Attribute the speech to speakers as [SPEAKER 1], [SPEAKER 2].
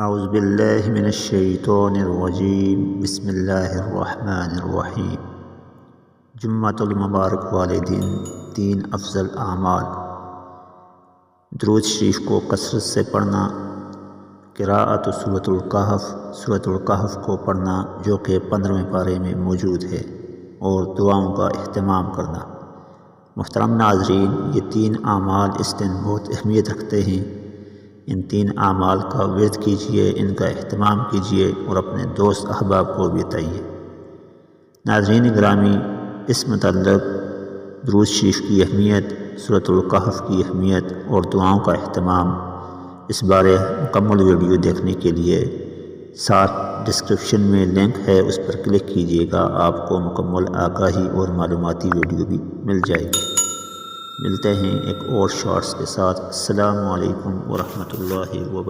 [SPEAKER 1] اعوذ باللہ من الشیطان الرجیم بسم اللہ الرحمن الرحیم۔ جمعۃ المبارک والے دن 3 افضل اعمال: درود شریف کو کثرت سے پڑھنا، قراءۃ سورۃ الکہف کو پڑھنا جو کہ 15ویں پارے میں موجود ہے، اور دعاؤں کا اہتمام کرنا۔ محترم ناظرین، یہ 3 اعمال اس دن بہت اہمیت رکھتے ہیں۔ ان 3 اعمال کا ورد کیجیے، ان کا اہتمام کیجیے اور اپنے دوست احباب کو بھی بتائیے۔ ناظرین گرامی، اس متعلق درود شریف کی اہمیت، سورۃ الکہف کی اہمیت اور دعاؤں کا اہتمام، اس بارے مکمل ویڈیو دیکھنے کے لیے ساتھ ڈسکرپشن میں لنک ہے، اس پر کلک کیجیے گا۔ آپ کو مکمل آگاہی اور معلوماتی ویڈیو بھی مل جائے گی۔ ملتے ہیں ایک اور شارٹس کے ساتھ۔ السلام علیکم ورحمۃ اللہ وبرکاتہ۔